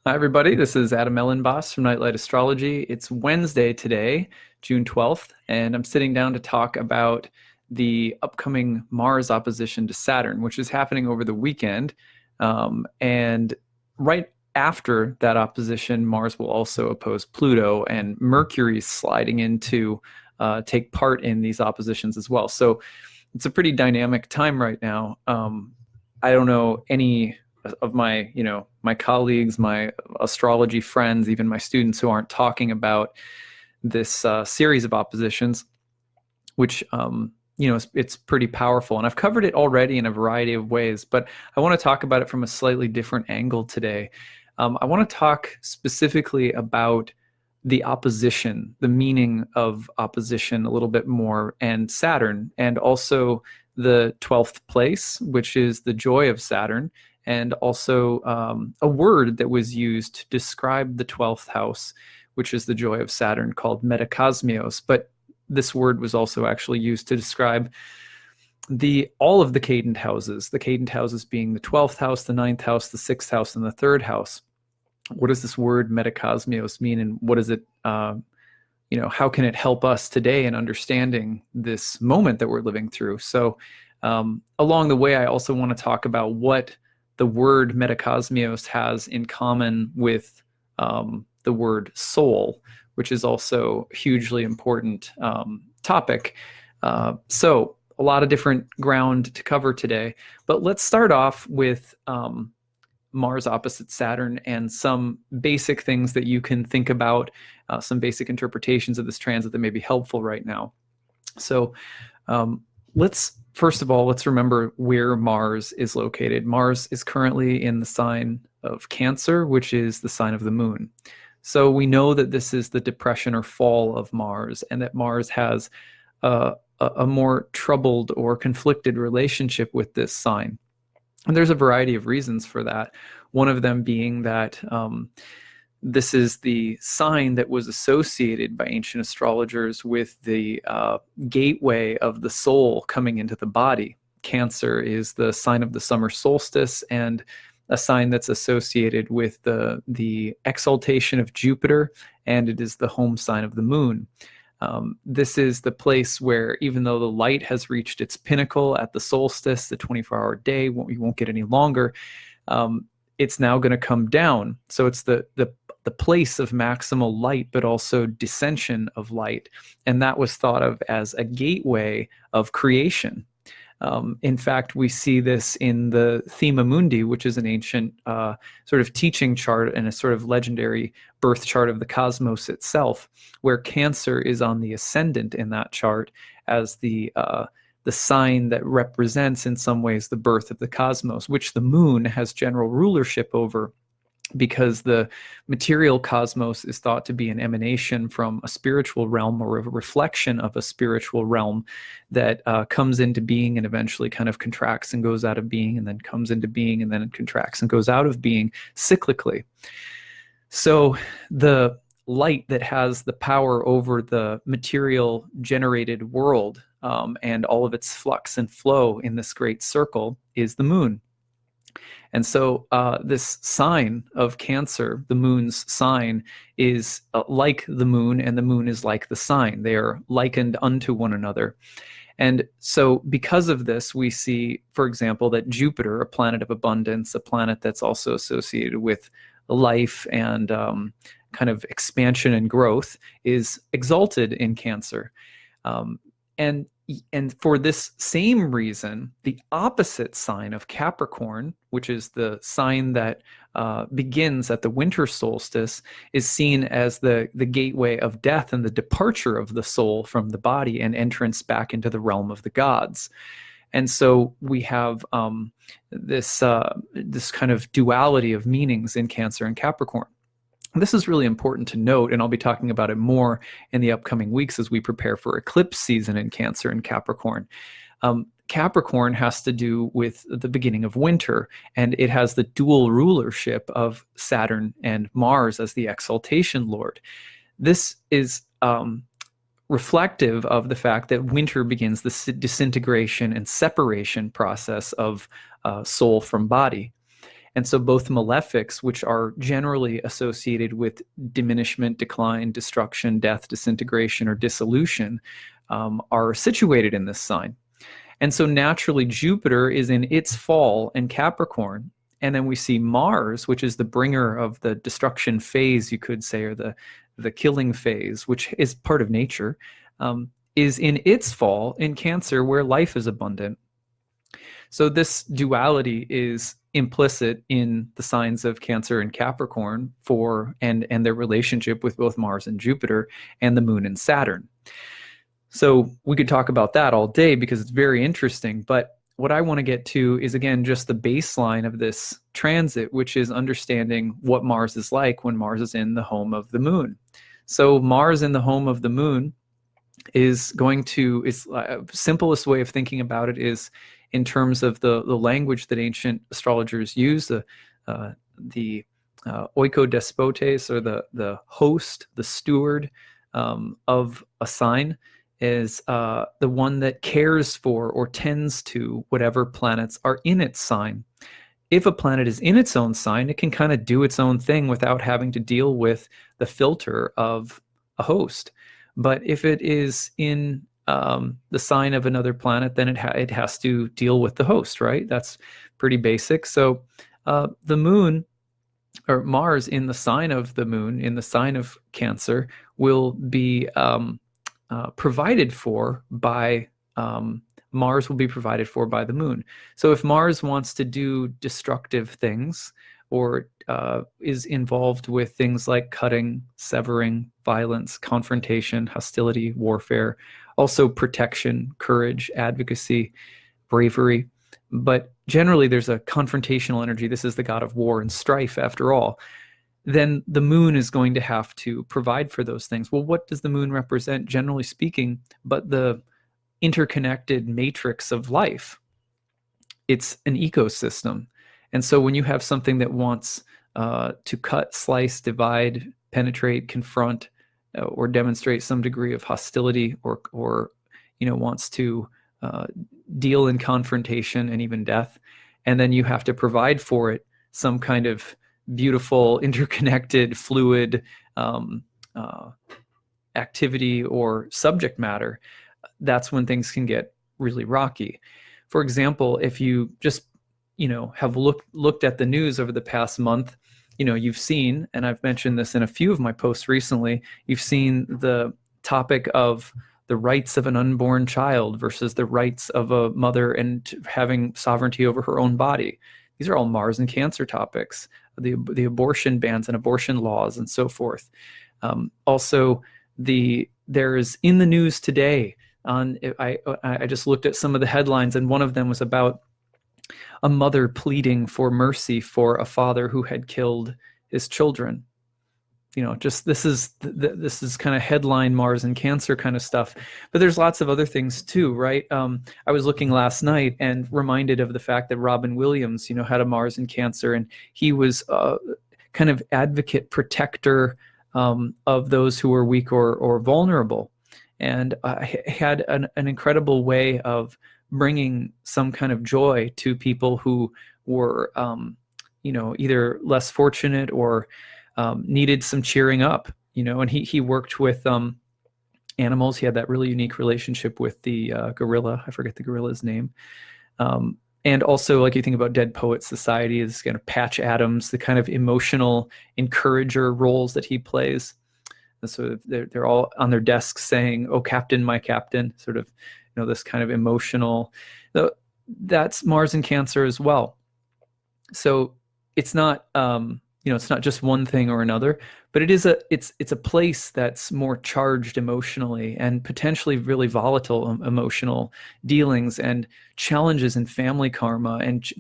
Hi, everybody. This is Adam Elenbaas from Nightlight Astrology. It's Wednesday today, June 12th, and I'm sitting down to talk about the upcoming Mars opposition to Saturn, which is happening over the weekend. And right after that opposition, Mars will also oppose Pluto, and Mercury's sliding in to take part in these oppositions as well. So it's a pretty dynamic time right now. I don't know any of my, my colleagues, my astrology friends, even my students who aren't talking about this series of oppositions, which, it's pretty powerful. And I've covered it already in a variety of ways, but I want to talk about it from a slightly different angle today. I want to talk specifically about the opposition, the meaning of opposition a little bit more, and Saturn, and also the 12th place, which is the joy of Saturn, and also a word that was used to describe the 12th house, which is the joy of Saturn, called Metakosmios. But this word was also actually used to describe all of the cadent houses being the 12th house, the 9th house, the 6th house, and the 3rd house. What does this word Metakosmios mean, and what is it, how can it help us today in understanding this moment that we're living through? So along the way, I also want to talk about what the word Metakosmios has in common with the word soul, which is also a hugely important topic. So a lot of different ground to cover today, but let's start off with Mars opposite Saturn and some basic things that you can think about, some basic interpretations of this transit that may be helpful right now. So first of all, let's remember where Mars is located. Mars is currently in the sign of Cancer, which is the sign of the moon. So we know that this is the depression or fall of Mars, and that Mars has a more troubled or conflicted relationship with this sign. And there's a variety of reasons for that. One of them being that this is the sign that was associated by ancient astrologers with the gateway of the soul coming into the body. Cancer is the sign of the summer solstice, and a sign that's associated with the exaltation of Jupiter, and it is the home sign of the moon. This is the place where, even though the light has reached its pinnacle at the solstice, the 24-hour day, we won't get any longer, it's now going to come down. So it's the place of maximal light, but also descension of light. And that was thought of as a gateway of creation. In fact, we see this in the Thema Mundi, which is an ancient sort of teaching chart and a sort of legendary birth chart of the cosmos itself, where Cancer is on the ascendant in that chart as the sign that represents in some ways the birth of the cosmos, which the moon has general rulership over, because the material cosmos is thought to be an emanation from a spiritual realm, or a reflection of a spiritual realm that comes into being and eventually kind of contracts and goes out of being, and then comes into being and then it contracts and goes out of being cyclically. So the light that has the power over the material generated world and all of its flux and flow in this great circle is the moon. And so this sign of Cancer, the moon's sign, is like the moon, and the moon is like the sign. They are likened unto one another. And so because of this, we see, for example, that Jupiter, a planet of abundance, a planet that's also associated with life and kind of expansion and growth, is exalted in Cancer. And for this same reason, the opposite sign of Capricorn, which is the sign that begins at the winter solstice, is seen as the gateway of death and the departure of the soul from the body and entrance back into the realm of the gods. And so we have this kind of duality of meanings in Cancer and Capricorn. This is really important to note, and I'll be talking about it more in the upcoming weeks as we prepare for eclipse season in Cancer and Capricorn. Capricorn has to do with the beginning of winter, and it has the dual rulership of Saturn and Mars as the exaltation lord. This is reflective of the fact that winter begins the disintegration and separation process of soul from body. And so both malefics, which are generally associated with diminishment, decline, destruction, death, disintegration, or dissolution, are situated in this sign. And so naturally, Jupiter is in its fall in Capricorn. And then we see Mars, which is the bringer of the destruction phase, you could say, or the killing phase, which is part of nature, is in its fall in Cancer, where life is abundant. So this duality is implicit in the signs of Cancer and Capricorn and their relationship with both Mars and Jupiter and the Moon and Saturn. So we could talk about that all day because it's very interesting. But what I want to get to is, again, just the baseline of this transit, which is understanding what Mars is like when Mars is in the home of the Moon. So Mars in the home of the Moon is simplest way of thinking about it is in terms of the language that ancient astrologers use, the oikodespotes, or the host, the steward of a sign, is the one that cares for or tends to whatever planets are in its sign. If a planet is in its own sign, it can kind of do its own thing without having to deal with the filter of a host. But if it is in the sign of another planet, then it has to deal with the host, right? That's pretty basic. So the Moon, or Mars in the sign of the Moon, in the sign of Cancer, will be provided for by Mars will be provided for by the Moon. So if Mars wants to do destructive things, or is involved with things like cutting, severing, violence, confrontation, hostility, warfare, also protection, courage, advocacy, bravery. But generally there's a confrontational energy. This is the god of war and strife, after all. Then the Moon is going to have to provide for those things. Well, what does the Moon represent, generally speaking, but the interconnected matrix of life? It's an ecosystem. And so when you have something that wants to cut, slice, divide, penetrate, confront, or demonstrate some degree of hostility, or wants to deal in confrontation and even death, and then you have to provide for it some kind of beautiful, interconnected, fluid activity or subject matter, that's when things can get really rocky. For example, if you just have looked at the news over the past month, you've seen, and I've mentioned this in a few of my posts recently, you've seen the topic of the rights of an unborn child versus the rights of a mother and having sovereignty over her own body. These are all Mars and Cancer topics, the abortion bans and abortion laws and so forth. Also, there's in the news today, I just looked at some of the headlines, and one of them was about a mother pleading for mercy for a father who had killed his children. This is kind of headline Mars and Cancer kind of stuff. But there's lots of other things too, right? I was looking last night and reminded of the fact that Robin Williams, had a Mars and Cancer, and he was kind of advocate, protector of those who were weak or vulnerable, and had an incredible way of bringing some kind of joy to people who were, either less fortunate or needed some cheering up, and he worked with animals. He had that really unique relationship with the gorilla. I forget the gorilla's name. And also, like, you think about Dead Poets Society, is kind of Patch Adams, the kind of emotional encourager roles that he plays. And so they're all on their desks saying, "Oh, Captain, my Captain," sort of, this kind of emotional. That's Mars and Cancer as well. So it's not, it's not just one thing or another, but it's a place that's more charged emotionally and potentially really volatile emotional dealings and challenges in family karma, and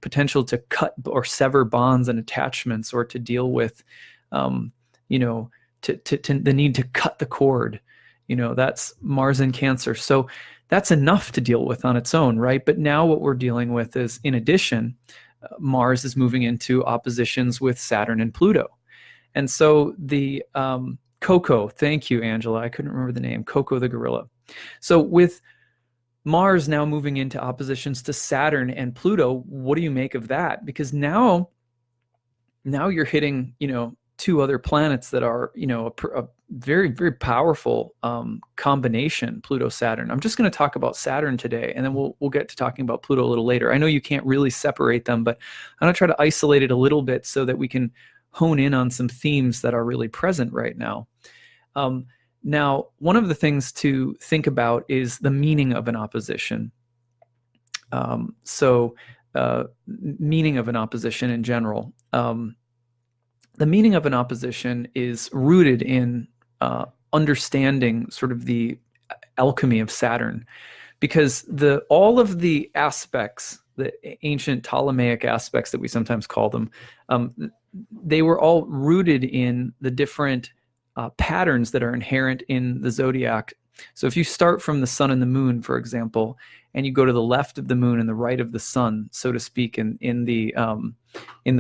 potential to cut or sever bonds and attachments, or to deal with, to the need to cut the cord. That's Mars and Cancer. So that's enough to deal with on its own, right? But now what we're dealing with is, in addition, Mars is moving into oppositions with Saturn and Pluto. And so the Coco, thank you, Angela. I couldn't remember the name, Coco the gorilla. So with Mars now moving into oppositions to Saturn and Pluto, what do you make of that? Because now now you're hitting, two other planets that are, a very, very powerful combination, Pluto, Saturn. I'm just going to talk about Saturn today, and then we'll get to talking about Pluto a little later. I know you can't really separate them, but I'm going to try to isolate it a little bit so that we can hone in on some themes that are really present right now. Now, one of the things to think about is the meaning of an opposition. Meaning of an opposition in general. The meaning of an opposition is rooted in understanding sort of the alchemy of Saturn, because all of the aspects, the ancient Ptolemaic aspects that we sometimes call them, they were all rooted in the different patterns that are inherent in the zodiac. So if you start from the sun and the moon, for example, and you go to the left of the moon and the right of the sun, so to speak, in the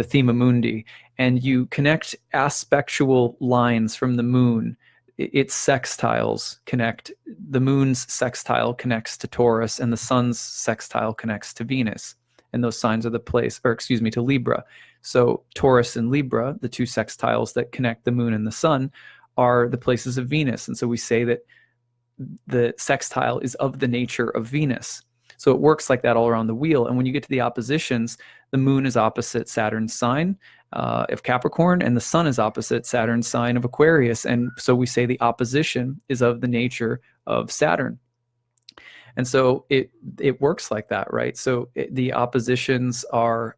Thema Mundi, and you connect aspectual lines from the moon, its sextiles connect. The moon's sextile connects to Taurus, and the sun's sextile connects to Venus, and those signs are to Libra. So Taurus and Libra, the two sextiles that connect the moon and the sun, are the places of Venus, and so we say that the sextile is of the nature of Venus. So it works like that all around the wheel. And when you get to the oppositions, the moon is opposite Saturn's sign of Capricorn, and the sun is opposite Saturn's sign of Aquarius. And so we say the opposition is of the nature of Saturn. And so it works like that, right? So the oppositions are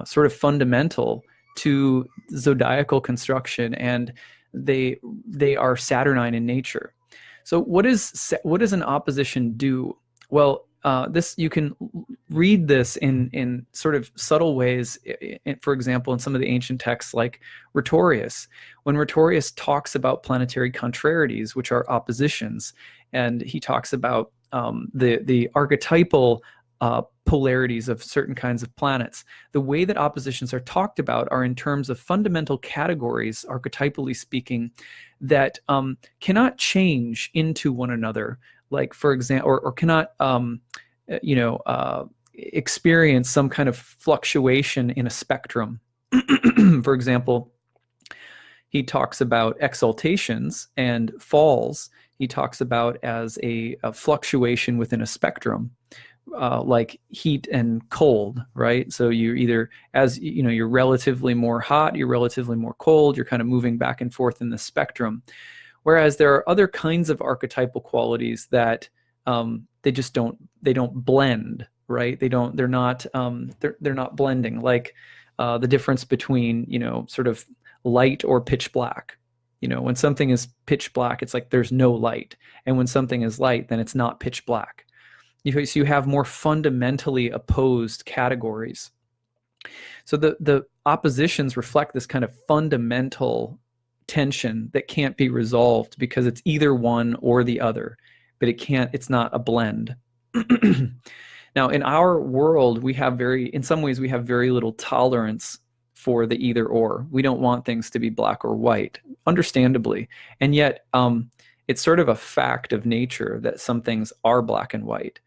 sort of fundamental to zodiacal construction, and they are Saturnine in nature. So what does an opposition do? Well, you can read this in sort of subtle ways. For example, in some of the ancient texts like Rhetorius, when Rhetorius talks about planetary contrarieties, which are oppositions, and he talks about the archetypal polarities of certain kinds of planets. The way that oppositions are talked about are in terms of fundamental categories, archetypally speaking, that cannot change into one another. Like, for example, or cannot, experience some kind of fluctuation in a spectrum. For example, he talks about exaltations and falls. He talks about as a fluctuation within a spectrum. Like heat and cold, right? So you're either, you're relatively more hot, you're relatively more cold, you're kind of moving back and forth in the spectrum. Whereas there are other kinds of archetypal qualities that they don't blend, right? They're not blending. Like the difference between, sort of light or pitch black. When something is pitch black, it's like there's no light. And when something is light, then it's not pitch black. So you have more fundamentally opposed categories. So the oppositions reflect this kind of fundamental tension that can't be resolved because it's either one or the other, but it's not a blend. Now, in our world, in some ways, we have very little tolerance for the either or. We don't want things to be black or white, understandably. And yet, it's sort of a fact of nature that some things are black and white.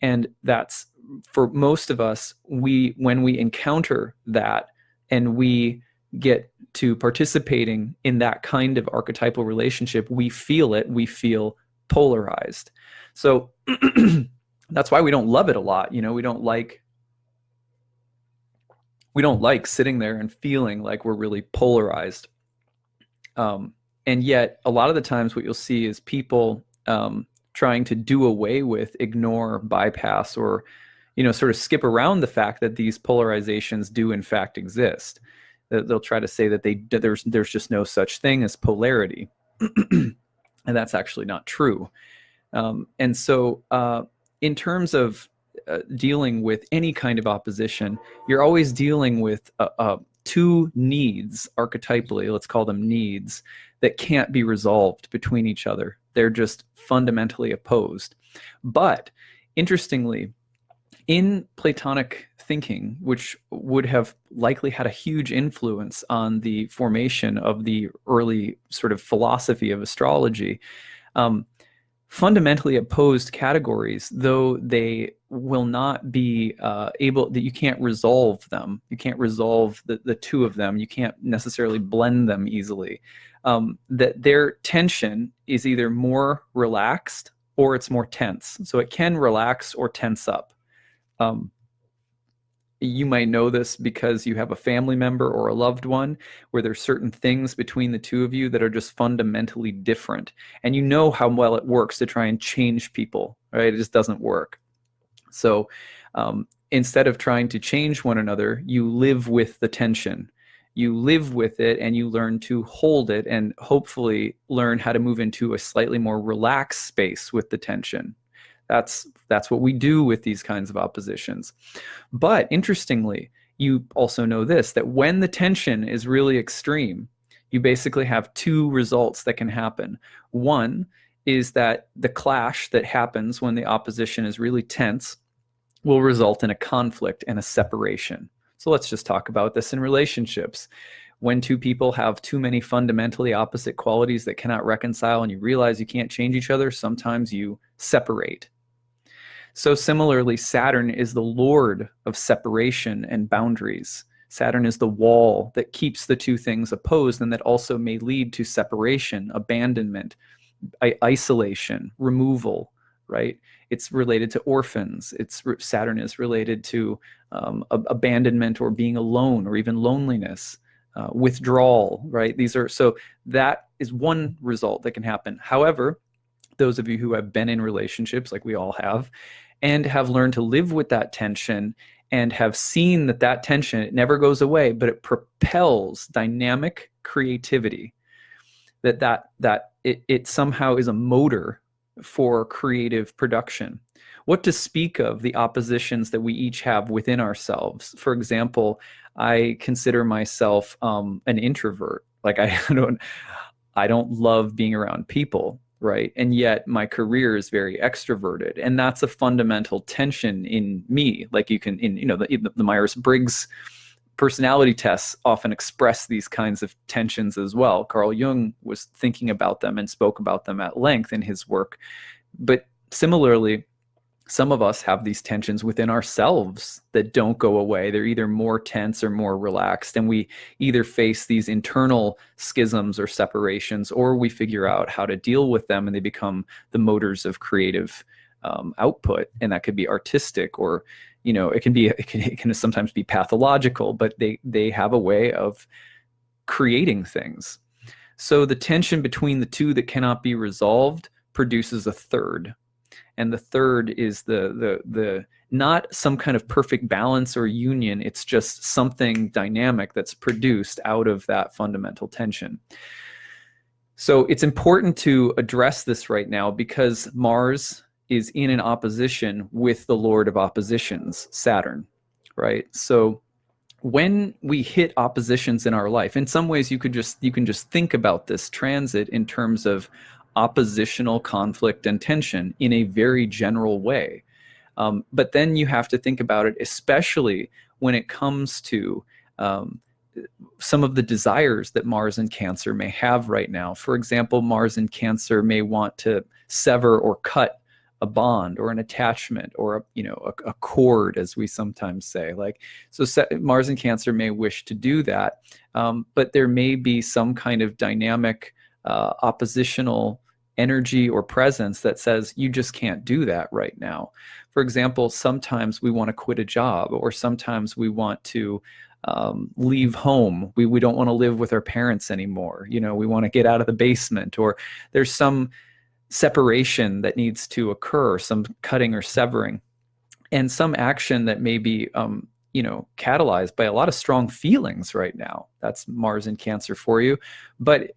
And that's, for most of us, when we encounter that and we get to participating in that kind of archetypal relationship, we feel it, we feel polarized. So that's why we don't love it a lot. We don't like sitting there and feeling like we're really polarized. And yet a lot of the times what you'll see is people trying to do away with, ignore, bypass, or sort of skip around the fact that these polarizations do in fact exist. They'll try to say that there's just no such thing as polarity, and that's actually not true. And so in terms of dealing with any kind of opposition, you're always dealing with two needs archetypally, let's call them needs, that can't be resolved between each other. They're just fundamentally opposed. But interestingly, in Platonic thinking, which would have likely had a huge influence on the formation of the early sort of philosophy of astrology, fundamentally opposed categories, though they will not be able, that you can't resolve them. You can't resolve the two of them. You can't necessarily blend them easily. That their tension is either more relaxed or it's more tense. So it can relax or tense up. You might know this because you have a family member or a loved one where there's certain things between the two of you that are just fundamentally different. And you know how well it works to try and change people, right? It just doesn't work. So instead of trying to change one another, you live with the tension. You live with it and you learn to hold it and hopefully learn how to move into a slightly more relaxed space with the tension. That's what we do with these kinds of oppositions. But interestingly, you also know this, that when the tension is really extreme, you basically have two results that can happen. One is that the clash that happens when the opposition is really tense will result in a conflict and a separation. So let's just talk about this in relationships. When two people have too many fundamentally opposite qualities that cannot reconcile and you realize you can't change each other, sometimes you separate. So similarly, Saturn is the lord of separation and boundaries. Saturn is the wall that keeps the two things opposed and that also may lead to separation, abandonment, isolation, removal, right? It's related to orphans. Saturn is related to abandonment or being alone or even loneliness, withdrawal, right? So that is one result that can happen. However, those of you who have been in relationships, like we all have, and have learned to live with that tension and have seen that tension, it never goes away, but it propels dynamic creativity, that it somehow is a motor for creative production. What to speak of the oppositions that we each have within ourselves? For example, I consider myself an introvert. Like I don't love being around people, right? And yet my career is very extroverted, and that's a fundamental tension in me. Like the Myers-Briggs personality tests often express these kinds of tensions as well. Carl Jung was thinking about them and spoke about them at length in his work. But similarly, some of us have these tensions within ourselves that don't go away. They're either more tense or more relaxed, and we either face these internal schisms or separations, or we figure out how to deal with them and they become the motors of creative output. And that could be artistic, or it can sometimes be pathological, but they have a way of creating things. So the tension between the two that cannot be resolved produces a third. And the third is the not some kind of perfect balance or union. It's just something dynamic that's produced out of that fundamental tension. So it's important to address this right now because Mars is in an opposition with the Lord of Oppositions, Saturn, right? So when we hit oppositions in our life, in some ways you can just think about this transit in terms of oppositional conflict and tension in a very general way. But then you have to think about it, especially when it comes to some of the desires that Mars in Cancer may have right now. For example, Mars in Cancer may want to sever or cut a bond or an attachment or a cord, as we sometimes say. Mars in Cancer may wish to do that, but there may be some kind of dynamic oppositional energy or presence that says you just can't do that right now. For example, sometimes we want to quit a job, or sometimes we want to leave home. We don't want to live with our parents anymore. We want to get out of the basement, or there's some separation that needs to occur, some cutting or severing, and some action that may be catalyzed by a lot of strong feelings right now. That's Mars in Cancer for you. But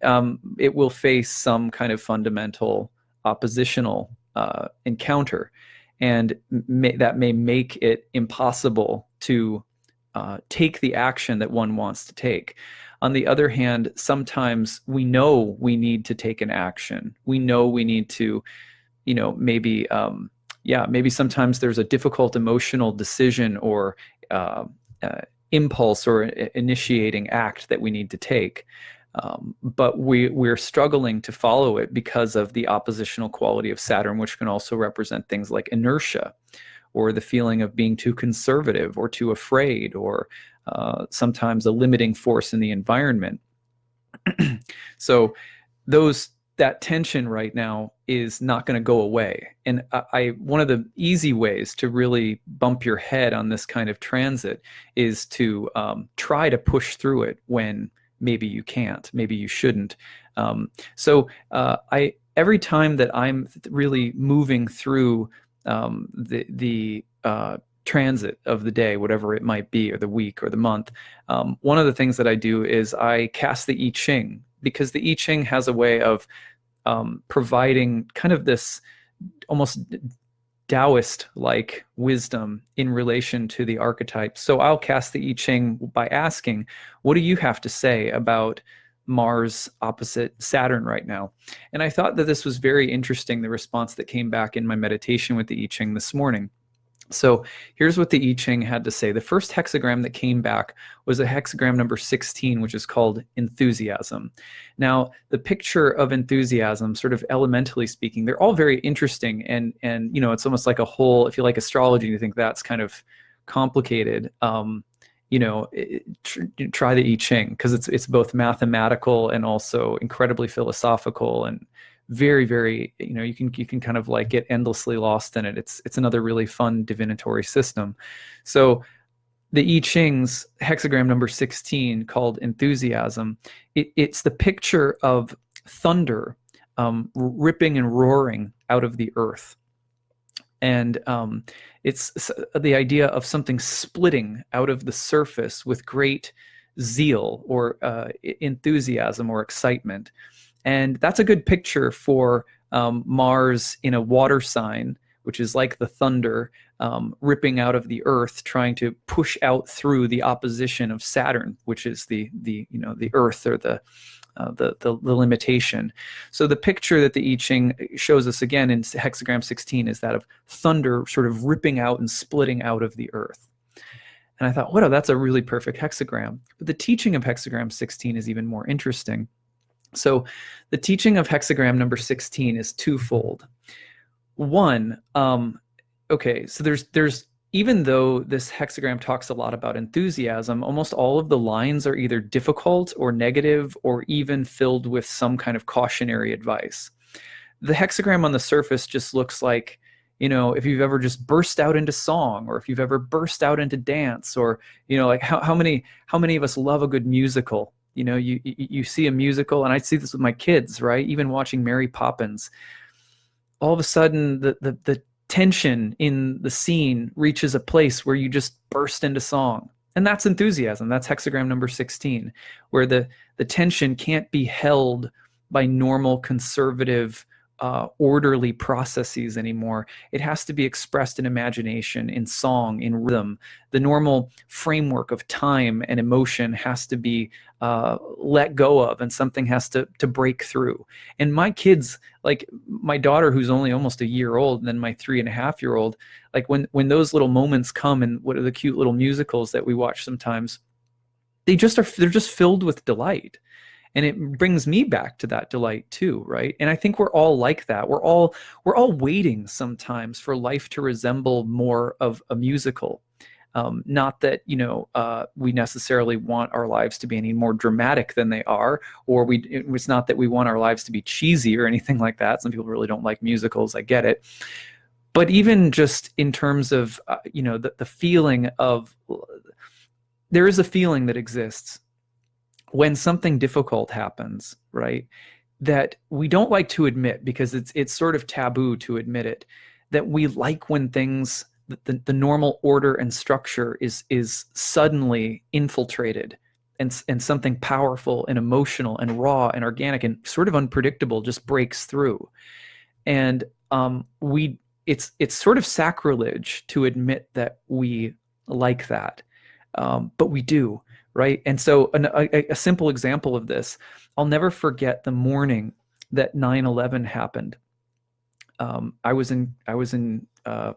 it will face some kind of fundamental oppositional encounter. And that may make it impossible to take the action that one wants to take. On the other hand, sometimes we know we need to take an action. We know we need to, maybe sometimes there's a difficult emotional decision or impulse or initiating act that we need to take. But we're struggling to follow it because of the oppositional quality of Saturn, which can also represent things like inertia, or the feeling of being too conservative or too afraid, or sometimes a limiting force in the environment. So that tension right now is not going to go away. And one of the easy ways to really bump your head on this kind of transit is to try to push through it when maybe you can't, maybe you shouldn't. Every time that I'm really moving through the transit of the day, whatever it might be, or the week or the month, one of the things that I do is I cast the I Ching, because the I Ching has a way of providing kind of this almost Taoist-like wisdom in relation to the archetypes. So I'll cast the I Ching by asking, what do you have to say about Mars opposite Saturn right now? And I thought that this was very interesting, the response that came back in my meditation with the I Ching this morning. So here's what the I Ching had to say. The first hexagram that came back was a hexagram number 16, which is called enthusiasm. Now, the picture of enthusiasm, sort of elementally speaking, they're all very interesting. And you know, it's almost like a whole, if you like astrology, you think that's kind of complicated. You know, try the I Ching, because it's both mathematical and also incredibly philosophical, and very, very, you know, you can kind of like get endlessly lost in it. It's another really fun divinatory system. So the I Ching's hexagram number 16, called enthusiasm, it's the picture of thunder ripping and roaring out of the earth. And it's the idea of something splitting out of the surface with great zeal, or enthusiasm, or excitement. And that's a good picture for Mars in a water sign, which is like the thunder ripping out of the earth, trying to push out through the opposition of Saturn, which is the you know, the earth, or the limitation. So the picture that the I Ching shows us again in hexagram 16 is that of thunder sort of ripping out and splitting out of the earth. And I thought, wow, that's a really perfect hexagram. But the teaching of hexagram 16 is even more interesting. So the teaching of hexagram number 16 is twofold. One, okay, so there's even though this hexagram talks a lot about enthusiasm, almost all of the lines are either difficult or negative, or even filled with some kind of cautionary advice. The hexagram on the surface just looks like, you know, if you've ever just burst out into song, or if you've ever burst out into dance, or, you know, like how many of us love a good musical? You know, you see a musical, and I see this with my kids, right? Even watching Mary Poppins, all of a sudden the tension in the scene reaches a place where you just burst into song. And that's enthusiasm. That's hexagram number 16, where the tension can't be held by normal conservative orderly processes anymore. It has to be expressed in imagination, in song, in rhythm. The normal framework of time and emotion has to be let go of, and something has to break through. And my kids, like my daughter, who's only almost a year old, and then my 3.5-year-old, like when those little moments come, and what are the cute little musicals that we watch sometimes, they're just filled with delight. And it brings me back to that delight too, right? And I think we're all like that. We're all waiting sometimes for life to resemble more of a musical. Not that, you know, we necessarily want our lives to be any more dramatic than they are, or it's not that we want our lives to be cheesy or anything like that. Some people really don't like musicals. I get it. But even just in terms of, you know, the feeling of, there is a feeling that exists when something difficult happens, right, that we don't like to admit, because it's sort of taboo to admit it, that we like when things, the normal order and structure is suddenly infiltrated, and something powerful and emotional and raw and organic and sort of unpredictable just breaks through. And it's sort of sacrilege to admit that we like that, but we do. Right. And so a simple example of this, I'll never forget the morning that 9/11 happened. I was in a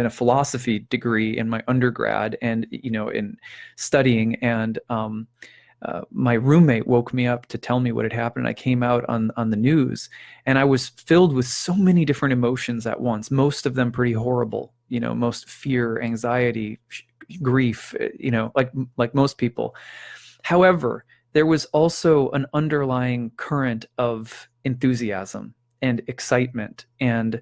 philosophy degree in my undergrad, and, you know, in studying, and my roommate woke me up to tell me what had happened. I came out on the news, and I was filled with so many different emotions at once, most of them pretty horrible, most fear, anxiety, grief, like most people. However, there was also an underlying current of enthusiasm and excitement. And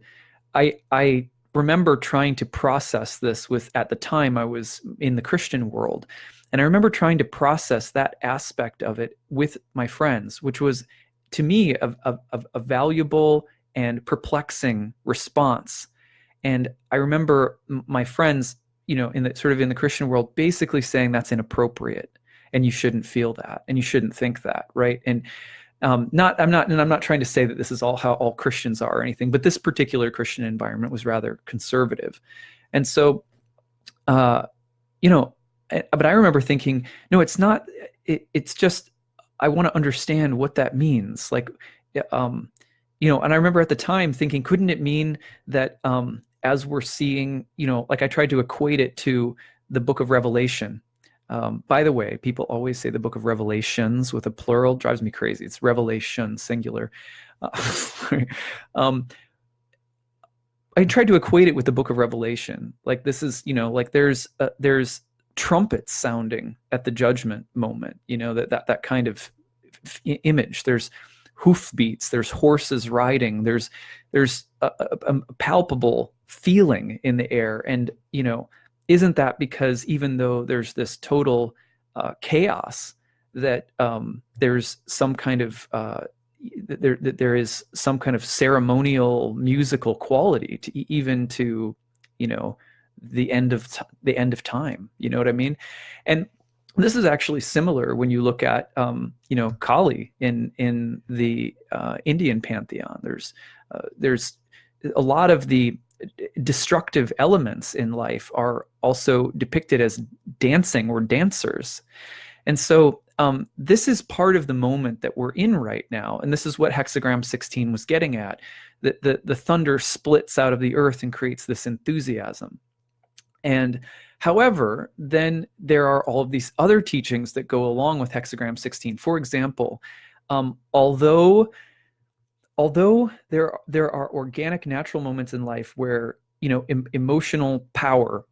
I remember trying to process this at the time I was in the Christian world. And I remember trying to process that aspect of it with my friends, which was, to me, a valuable and perplexing response. And I remember my friends, in the Christian world, basically saying that's inappropriate, and you shouldn't feel that, and you shouldn't think that, right? And I'm not trying to say that this is all how all Christians are or anything, but this particular Christian environment was rather conservative, and so, but I remember thinking, no, it's not. It's just I want to understand what that means, like, and I remember at the time thinking, couldn't it mean that as we're seeing, like I tried to equate it to the Book of Revelation. By the way, people always say the Book of Revelations with a plural. Drives me crazy. It's Revelation, singular. I tried to equate it with the Book of Revelation. Like this is, like there's trumpets sounding at the judgment moment. That kind of image. There's hoofbeats. There's horses riding. There's a palpable feeling in the air, and isn't that because even though there's this total chaos, that there's some kind of there is some kind of ceremonial musical quality to even to the end of time. You know what I mean? And this is actually similar when you look at Kali in the Indian pantheon. There's a lot of the destructive elements in life are also depicted as dancing or dancers. And so this is part of the moment that we're in right now. And this is what hexagram 16 was getting at. The thunder splits out of the earth and creates this enthusiasm. And however, then there are all of these other teachings that go along with hexagram 16. For example, although there are organic, natural moments in life where emotional power,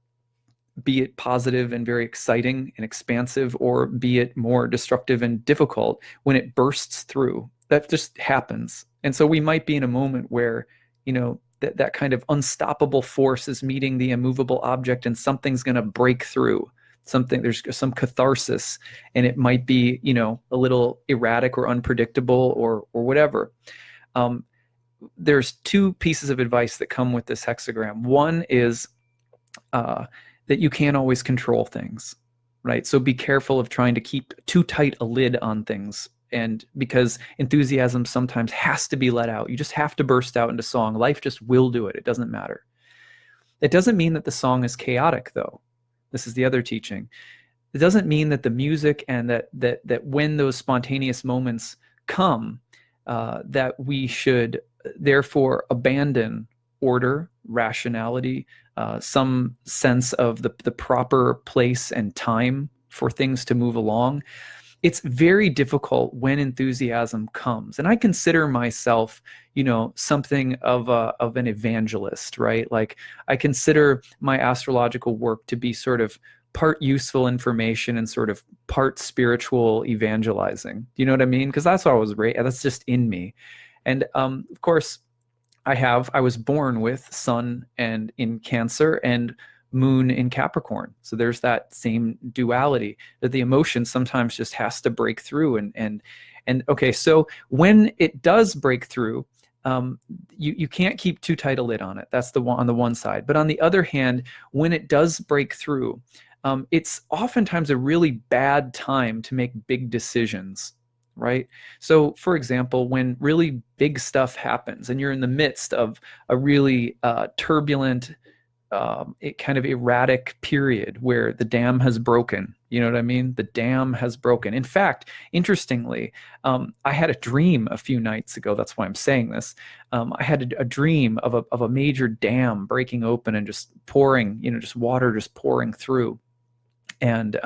be it positive and very exciting and expansive, or be it more destructive and difficult, when it bursts through, that just happens. And so we might be in a moment where that kind of unstoppable force is meeting the immovable object, and something's going to break through. There's some catharsis, and it might be a little erratic or unpredictable or whatever. There's two pieces of advice that come with this hexagram. One is that you can't always control things, right? So be careful of trying to keep too tight a lid on things, and because enthusiasm sometimes has to be let out. You just have to burst out into song. Life just will do it. It doesn't matter. It doesn't mean that the song is chaotic, though. This is the other teaching. It doesn't mean that the music and that when those spontaneous moments come, that we should therefore abandon order, rationality, some sense of the proper place and time for things to move along. It's very difficult when enthusiasm comes. And I consider myself, something of an evangelist, right? Like I consider my astrological work to be sort of part useful information and sort of part spiritual evangelizing. You know what I mean? Because that's what I was raised. That's just in me. And of course, I was born with sun and in Cancer and moon in Capricorn. So there's that same duality that the emotion sometimes just has to break through. And okay, so when it does break through, you can't keep too tight a lid on it. That's on the one side. But on the other hand, when it does break through, it's oftentimes a really bad time to make big decisions, right? So for example, when really big stuff happens and you're in the midst of a really turbulent, kind of erratic period where the dam has broken. You know what I mean? The dam has broken. In fact, interestingly, I had a dream a few nights ago. That's why I'm saying this. I had a dream of a major dam breaking open and just pouring, just water just pouring through. And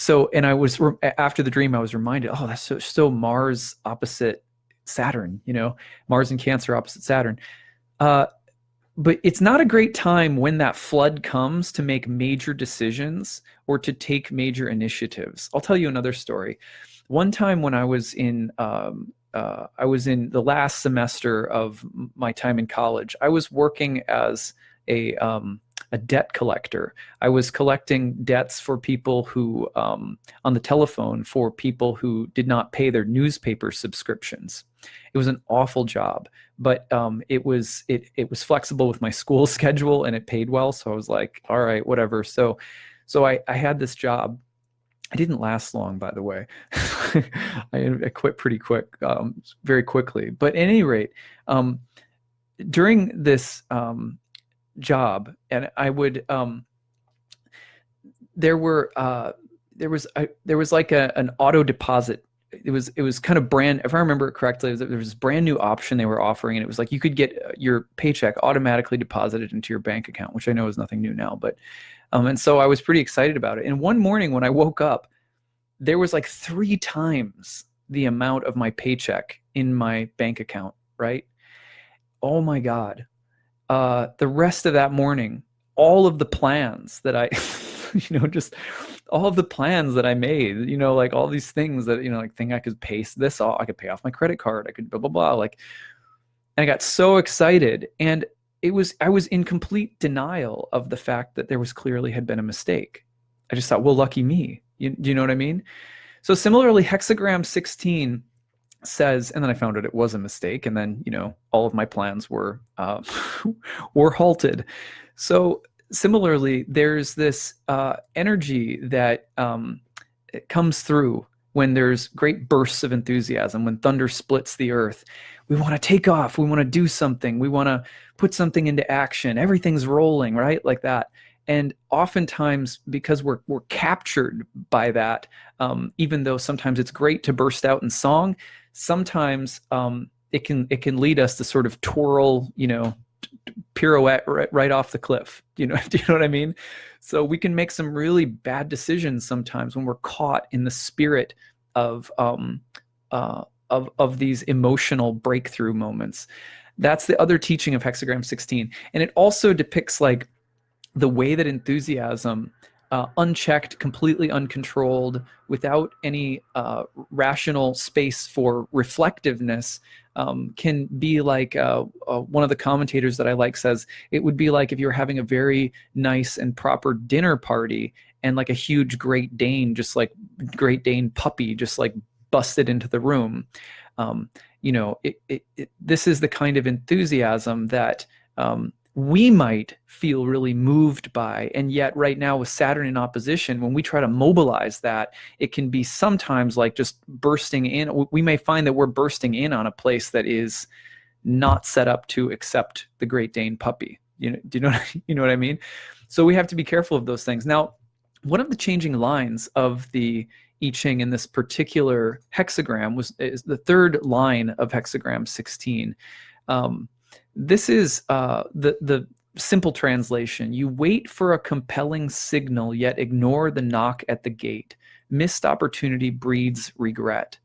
So, and I was, after the dream, I was reminded, oh, that's so Mars opposite Saturn, you know, Mars and Cancer opposite Saturn. But it's not a great time when that flood comes to make major decisions or to take major initiatives. I'll tell you another story. One time when I was in the last semester of my time in college, I was working as a debt collector. I was collecting debts for people who, on the telephone, for people who did not pay their newspaper subscriptions. It was an awful job, but it was flexible with my school schedule and it paid well. So I was like, all right, whatever. So I had this job. I didn't last long, by the way. I quit pretty quick, very quickly. But at any rate, during this job, and I would there was like an auto deposit. It was kind of brand, if I remember it correctly, there was this brand new option they were offering, and it was like you could get your paycheck automatically deposited into your bank account, which I know is nothing new now, but and so I was pretty excited about it. And one morning when I woke up, there was like 3 times the amount of my paycheck in my bank account, right? Oh my God. The rest of that morning, all of the plans that I, just all of the plans that I made, like all these things that, like think I could pay this off, I could pay off my credit card, I could blah, blah, blah. Like, and I got so excited, and I was in complete denial of the fact that there was clearly had been a mistake. I just thought, well, lucky me. Do you know what I mean? So similarly, Hexagram 16 says, and then I found out it was a mistake, and then all of my plans were were halted. So similarly, there's this energy that it comes through when there's great bursts of enthusiasm, when thunder splits the earth. We want to take off, we want to do something, we want to put something into action, everything's rolling, right? Like that. And oftentimes, because we're captured by that, even though sometimes it's great to burst out in song, sometimes it can lead us to sort of twirl, pirouette right off the cliff. Do you know what I mean? So we can make some really bad decisions sometimes when we're caught in the spirit of these emotional breakthrough moments. That's the other teaching of Hexagram 16, and it also depicts like the way that enthusiasm, unchecked, completely uncontrolled, without any rational space for reflectiveness, can be like, one of the commentators that I like says, it would be like if you were having a very nice and proper dinner party and like a huge Great Dane, just like Great Dane puppy, just like busted into the room. This is the kind of enthusiasm that we might feel really moved by, and yet right now with Saturn in opposition, when we try to mobilize that, it can be sometimes like just bursting in. We may find that we're bursting in on a place that is not set up to accept the Great Dane puppy. Do you know what I mean? So we have to be careful of those things. Now, one of the changing lines of the I Ching in this particular hexagram is the third line of Hexagram 16. This is the simple translation. You wait for a compelling signal, yet ignore the knock at the gate. Missed opportunity breeds regret.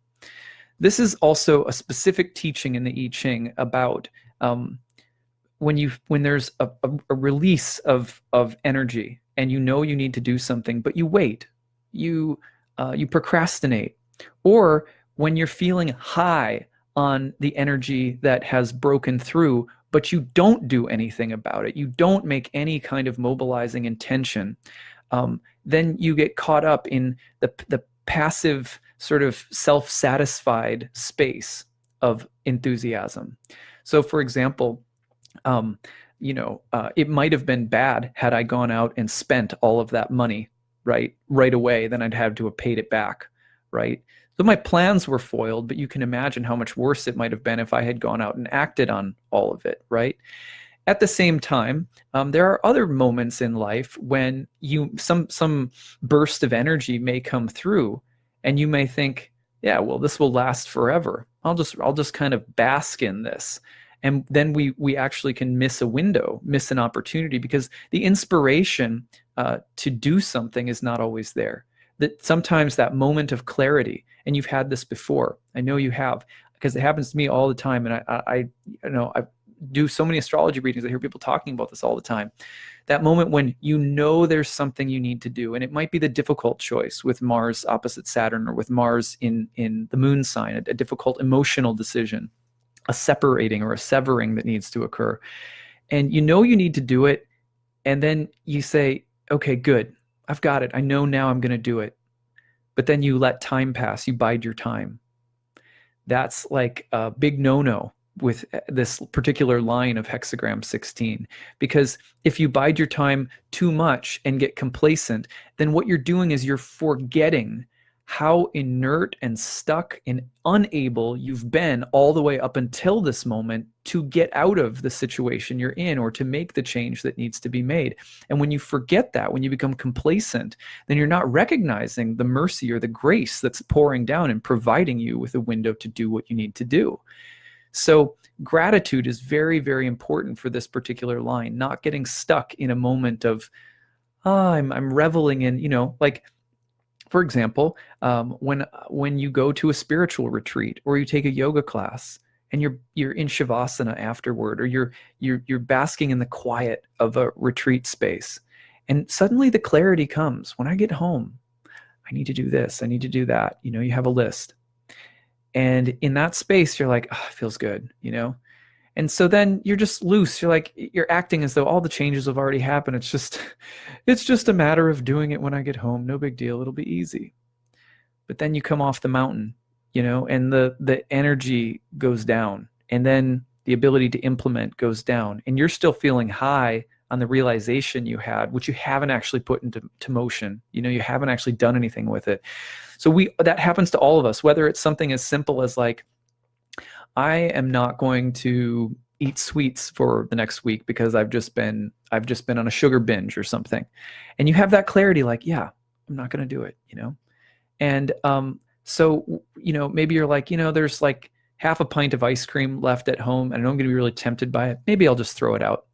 This is also a specific teaching in the I Ching about when there's a release of energy, and you need to do something, but you wait. You procrastinate, or when you're feeling high on the energy that has broken through, but you don't do anything about it, you don't make any kind of mobilizing intention, then you get caught up in the passive sort of self-satisfied space of enthusiasm. So for example, it might have been bad had I gone out and spent all of that money right away, then I'd have to have paid it back, right? So my plans were foiled, but you can imagine how much worse it might have been if I had gone out and acted on all of it, right? At the same time, there are other moments in life when some burst of energy may come through, and you may think, yeah, well, this will last forever. I'll just kind of bask in this. And then we actually can miss miss an opportunity, because the inspiration to do something is not always there. that sometimes that moment of clarity, and you've had this before, I know you have, because it happens to me all the time, and I do so many astrology readings, I hear people talking about this all the time. That moment when you know there's something you need to do, and it might be the difficult choice with Mars opposite Saturn, or with Mars in the moon sign, a difficult emotional decision, a separating or a severing that needs to occur. And you know you need to do it, and then you say, okay, good, I've got it. I know now I'm going to do it. But then you let time pass. You bide your time. That's like a big no-no with this particular line of hexagram 16, because if you bide your time too much and get complacent, then what you're doing is you're forgetting how inert and stuck and unable you've been all the way up until this moment to get out of the situation you're in, or to make the change that needs to be made. And when you forget that, when you become complacent, then you're not recognizing the mercy or the grace that's pouring down and providing you with a window to do what you need to do. So gratitude is very, very important for this particular line, not getting stuck in a moment of, I'm reveling in, like, for example, when you go to a spiritual retreat, or you take a yoga class, and you're in shavasana afterward, or you're basking in the quiet of a retreat space, and suddenly the clarity comes. When I get home, I need to do this, I need to do that. You have a list, and in that space, you're like, oh, it feels good, And so then you're just loose. You're acting as though all the changes have already happened. It's just a matter of doing it when I get home. No big deal. It'll be easy. But then you come off the mountain, and the energy goes down, and then the ability to implement goes down, and you're still feeling high on the realization you had, which you haven't actually put into motion. You haven't actually done anything with it. So that happens to all of us, whether it's something as simple as like, I am not going to eat sweets for the next week because I've just been on a sugar binge or something. And you have that clarity, like, yeah, I'm not going to do it, And so, maybe you're like, there's like half a pint of ice cream left at home, and I know I'm going to be really tempted by it. Maybe I'll just throw it out.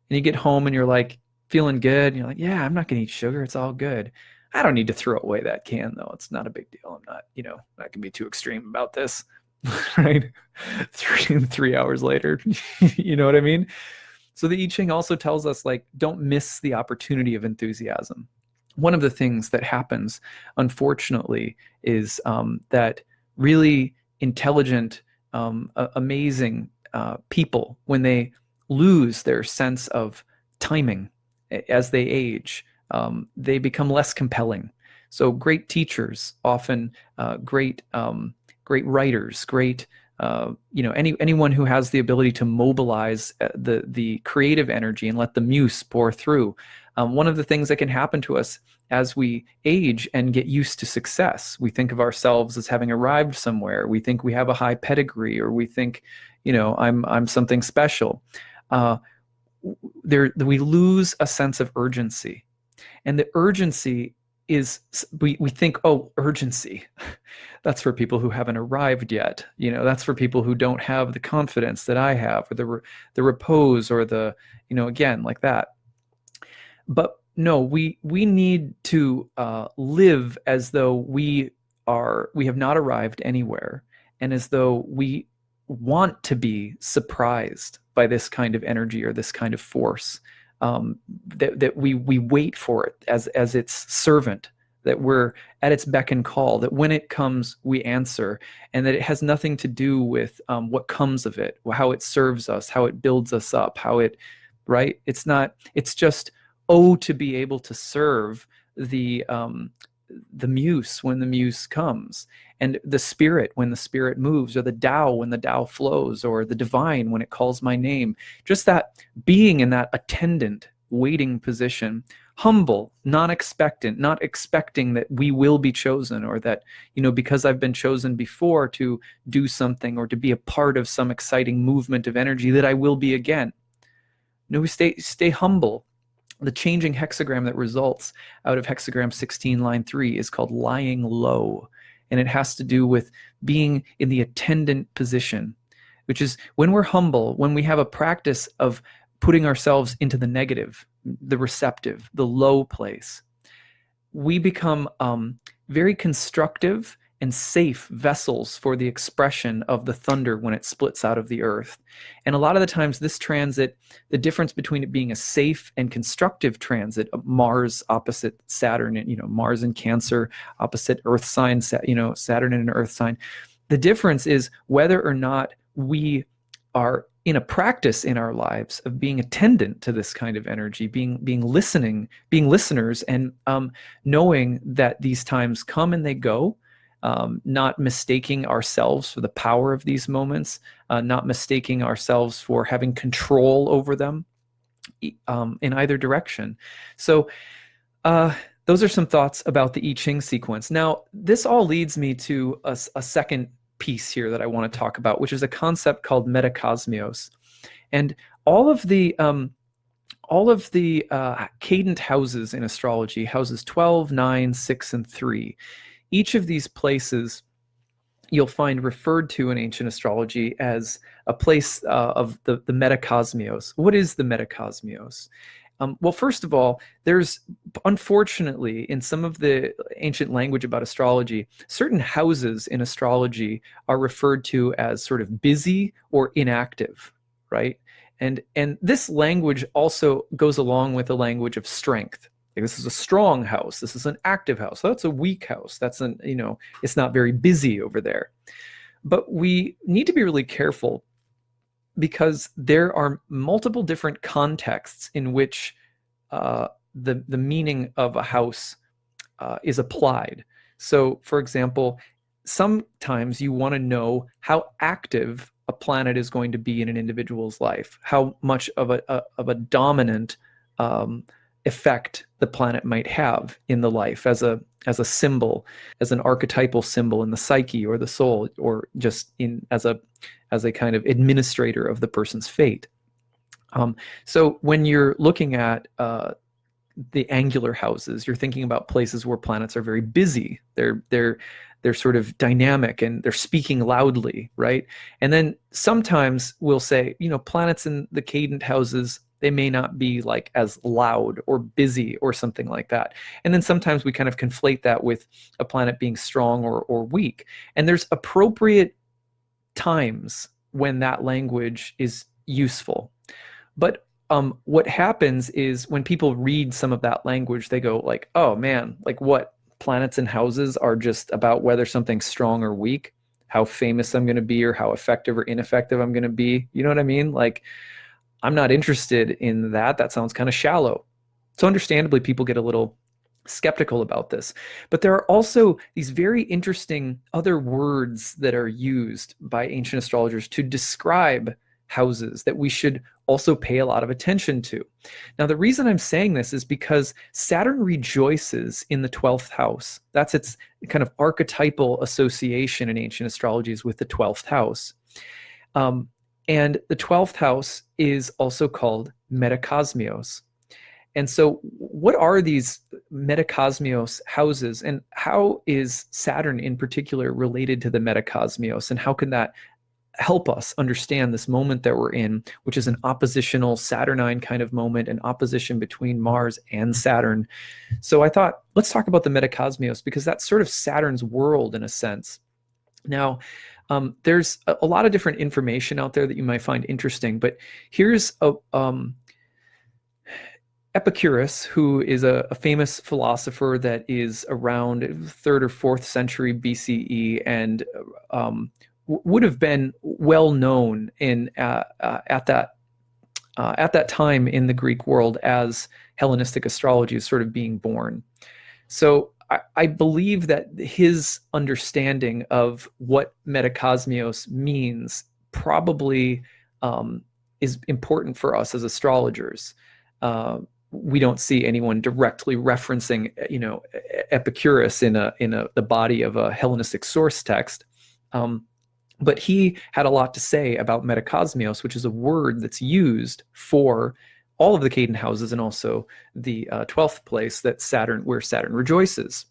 And you get home and you're like feeling good, and you're like, yeah, I'm not going to eat sugar. It's all good. I don't need to throw away that can, though. It's not a big deal. I'm not, not going to be too extreme about this. Right? 3 hours later, you know what I mean? So the I Ching also tells us, like, don't miss the opportunity of enthusiasm. One of the things that happens, unfortunately, is that really intelligent, amazing people, when they lose their sense of timing as they age, they become less compelling. So great teachers, often great writers, great anyone who has the ability to mobilize the creative energy and let the muse pour through. One of the things that can happen to us as we age and get used to success, we think of ourselves as having arrived somewhere. We think we have a high pedigree, or we think, I'm something special. We lose a sense of urgency, and the urgency is, we think, oh, urgency, that's for people who haven't arrived yet. That's for people who don't have the confidence that I have, or the repose, or the, again, like that. But no, we need to live as though we have not arrived anywhere, and as though we want to be surprised by this kind of energy or this kind of force. That we wait for it as its servant, that we're at its beck and call, that when it comes, we answer, and that it has nothing to do with what comes of it, how it serves us, how it builds us up, right? It's just, to be able to serve the muse when the muse comes, and the spirit when the spirit moves, or the Tao when the Tao flows, or the divine when it calls my name. Just that being in that attendant, waiting position, humble, not expecting that we will be chosen, or that, because I've been chosen before to do something or to be a part of some exciting movement of energy, that I will be again. No, we stay humble. The changing hexagram that results out of hexagram 16, line 3, is called lying low. And it has to do with being in the attendant position, which is when we're humble, when we have a practice of putting ourselves into the negative, the receptive, the low place. we become very constructive and safe vessels for the expression of the thunder when it splits out of the earth. And a lot of the times this transit, the difference between it being a safe and constructive transit, Mars opposite Saturn, and Mars in Cancer opposite Earth sign, Saturn in an Earth sign, the difference is whether or not we are in a practice in our lives of being attendant to this kind of energy, being listeners, and knowing that these times come and they go, not mistaking ourselves for the power of these moments, not mistaking ourselves for having control over them in either direction. So those are some thoughts about the I Ching sequence. Now, this all leads me to a second piece here that I want to talk about, which is a concept called Metakosmios. And all of the cadent houses in astrology, houses 12, 9, 6, and 3, each of these places you'll find referred to in ancient astrology as a place of the Metakosmios. What is the Metakosmios? Well, first of all, there's, unfortunately, in some of the ancient language about astrology, certain houses in astrology are referred to as sort of busy or inactive, right? And this language also goes along with the language of strength. Like, this is a strong house. This is an active house. That's a weak house. That's it's not very busy over there. But we need to be really careful, because there are multiple different contexts in which the meaning of a house is applied. So, for example, sometimes you want to know how active a planet is going to be in an individual's life, how much of a dominant effect the planet might have in the life as a symbol, as an archetypal symbol in the psyche or the soul, or just as a kind of administrator of the person's fate. So when you're looking at the angular houses, you're thinking about places where planets are very busy. They're sort of dynamic and they're speaking loudly, right? And then sometimes we'll say, planets in the cadent houses, they may not be like as loud or busy or something like that. And then sometimes we kind of conflate that with a planet being strong or weak. And there's appropriate times when that language is useful. But what happens is when people read some of that language, they go like, oh man, like what? Planets and houses are just about whether something's strong or weak, how famous I'm going to be, or how effective or ineffective I'm going to be. You know what I mean? Like, I'm not interested in that. That sounds kind of shallow. So understandably, people get a little skeptical about this. But there are also these very interesting other words that are used by ancient astrologers to describe houses that we should also pay a lot of attention to. Now, the reason I'm saying this is because Saturn rejoices in the 12th house. That's its kind of archetypal association in ancient astrology, is with the 12th house. And the 12th house is also called Metakosmios. And so what are these Metakosmios houses, and how is Saturn in particular related to the Metakosmios, and how can that help us understand this moment that we're in, which is an oppositional Saturnine kind of moment, an opposition between Mars and Saturn? So I thought, let's talk about the Metakosmios, because that's sort of Saturn's world in a sense. Now, there's a lot of different information out there that you might find interesting, but here's Epicurus, who is a famous philosopher that is around 3rd or 4th century BCE, and would have been well known at that time in the Greek world as Hellenistic astrology is sort of being born. So I believe that his understanding of what Metakosmios means probably is important for us as astrologers. We don't see anyone directly referencing, Epicurus in the body of a Hellenistic source text. But he had a lot to say about Metakosmios, which is a word that's used for all of the cadent houses and also the 12th place where Saturn rejoices.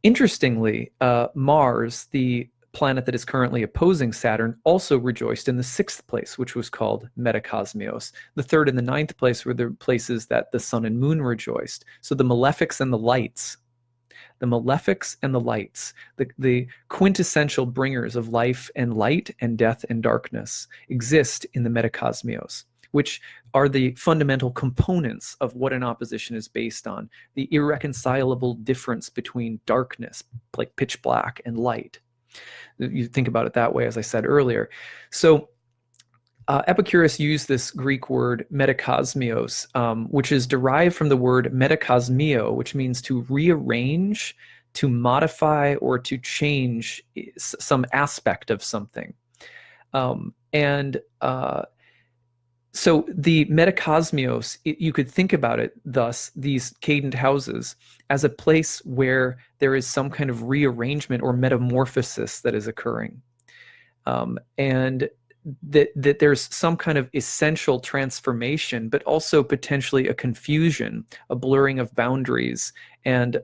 Interestingly, Mars, the planet that is currently opposing Saturn also rejoiced in the 6th place, which was called Metakosmios. The 3rd and the 9th place were the places that the sun and moon rejoiced. So the malefics and the lights, the quintessential bringers of life and light and death and darkness, exist in the Metakosmios, which are the fundamental components of what an opposition is based on, the irreconcilable difference between darkness, like pitch black, and light. You think about it that way, as I said earlier. So Epicurus used this Greek word metakosmios, which is derived from the word metakosmio, which means to rearrange, to modify, or to change some aspect of something. So the Metakosmios, you could think about it thus, these cadent houses, as a place where there is some kind of rearrangement or metamorphosis that is occurring. And that there's some kind of essential transformation, but also potentially a confusion, a blurring of boundaries, and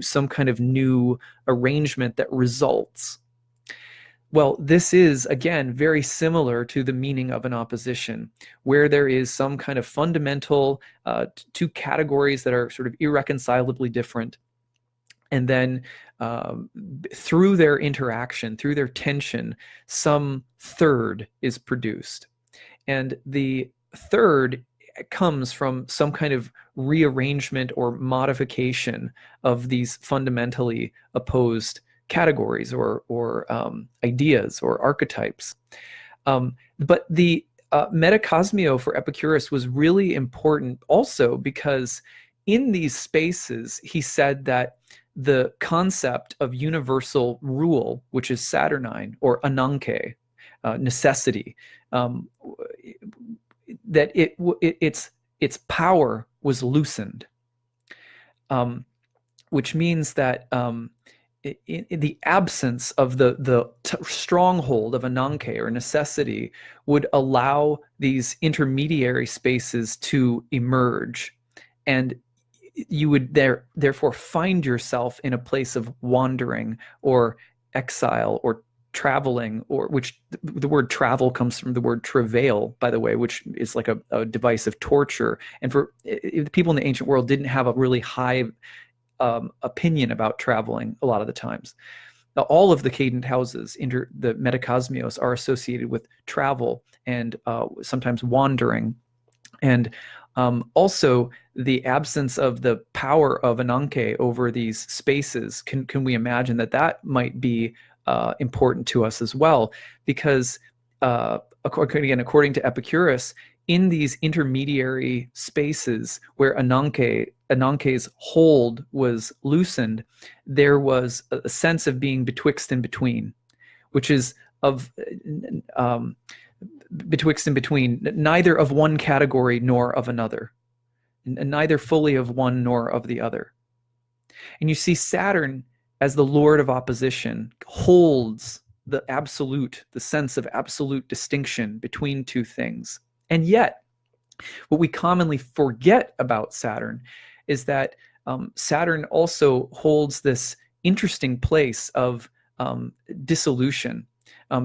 some kind of new arrangement that results. Well, this is, again, very similar to the meaning of an opposition, where there is some kind of fundamental two categories that are sort of irreconcilably different. And then through their interaction, through their tension, some third is produced. And the third comes from some kind of rearrangement or modification of these fundamentally opposed categories or ideas or archetypes. But the Metakosmio for Epicurus was really important also because in these spaces, he said that the concept of universal rule, which is Saturnine or ananke, necessity, that its power was loosened, which means that in the absence of the stronghold of ananke or necessity would allow these intermediary spaces to emerge, and you would therefore find yourself in a place of wandering or exile or traveling, or which the word travel comes from the word travail, by the way, which is like a device of torture. And for the people in the ancient world didn't have a really high opinion about traveling a lot of the times. Now, all of the cadent houses, the Metakosmios, are associated with travel and sometimes wandering. And also the absence of the power of ananke over these spaces, can we imagine that might be important to us as well? Because according to Epicurus, in these intermediary spaces where ananke's hold was loosened, there was a sense of being betwixt and between, which is of betwixt and between, neither of one category nor of another, and neither fully of one nor of the other. And you see Saturn, as the lord of opposition, holds the absolute, the sense of absolute distinction between two things. And yet, what we commonly forget about Saturn is that Saturn also holds this interesting place of dissolution.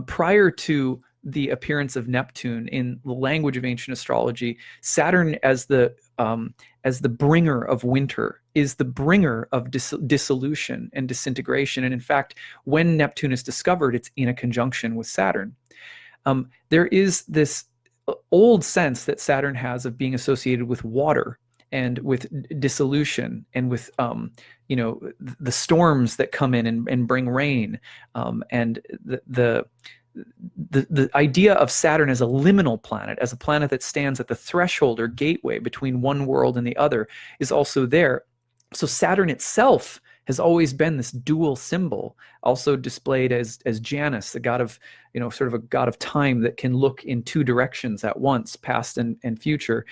Prior to the appearance of Neptune in the language of ancient astrology, Saturn as the bringer of winter is the bringer of dissolution and disintegration. And in fact, when Neptune is discovered, it's in a conjunction with Saturn. There is this old sense that Saturn has of being associated with water and with dissolution and with the storms that come in and bring rain, and the idea of Saturn as a liminal planet, as a planet that stands at the threshold or gateway between one world and the other, is also there. So Saturn itself has always been this dual symbol, also displayed as Janus, the god of, sort of a god of time that can look in two directions at once, past and future.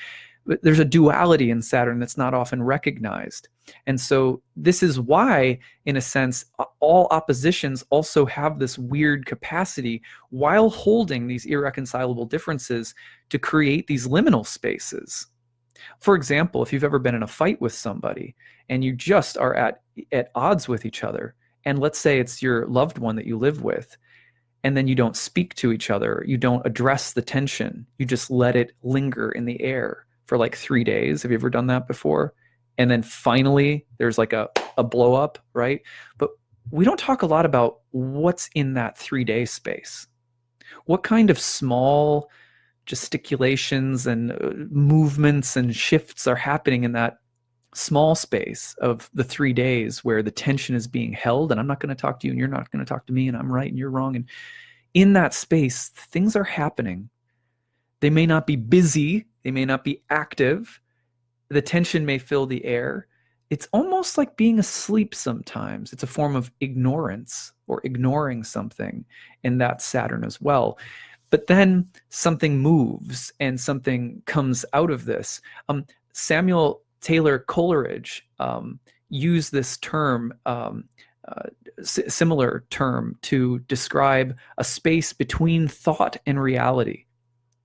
But there's a duality in Saturn that's not often recognized. And so this is why, in a sense, all oppositions also have this weird capacity, while holding these irreconcilable differences, to create these liminal spaces. For example, if you've ever been in a fight with somebody and you just are at odds with each other, and let's say it's your loved one that you live with, and then you don't speak to each other, you don't address the tension, you just let it linger in the air for like 3 days. Have you ever done that before? And then finally there's like a blow up, right? But we don't talk a lot about what's in that 3-day space. What kind of small gesticulations and movements and shifts are happening in that small space of the 3 days where the tension is being held, and I'm not going to talk to you and you're not going to talk to me, and I'm right and you're wrong. And in that space, things are happening. They may not be busy, they may not be active, the tension may fill the air. It's almost like being asleep sometimes. It's a form of ignorance or ignoring something, and that's Saturn as well. But then something moves and something comes out of this. Samuel Taylor Coleridge used this term, similar term, to describe a space between thought and reality.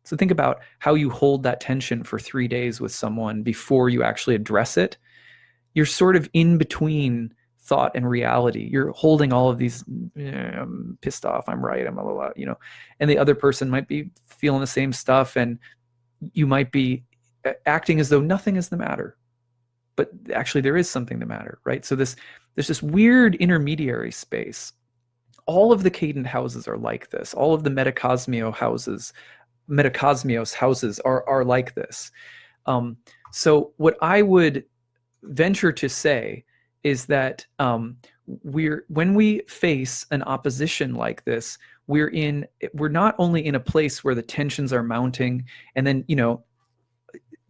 So think about how you hold that tension for 3 days with someone before you actually address it. You're sort of in between thought and reality. You're holding all of these, I'm pissed off, I'm right, I'm blah, blah, blah, you know, and the other person might be feeling the same stuff, and you might be acting as though nothing is the matter, but actually there is something the matter, right? So there's this weird intermediary space. All of the Cadent houses are like this. All of the Metakosmios houses are like this. So what I would venture to say is that when we face an opposition like this, we're not only in a place where the tensions are mounting, and then, you know,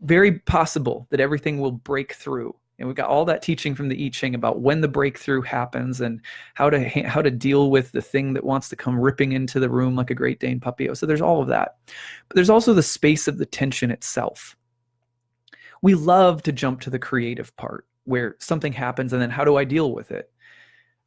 very possible that everything will break through. And we've got all that teaching from the I Ching about when the breakthrough happens and how to deal with the thing that wants to come ripping into the room like a Great Dane puppy. So there's all of that. But there's also the space of the tension itself. We love to jump to the creative part where something happens and then how do I deal with it?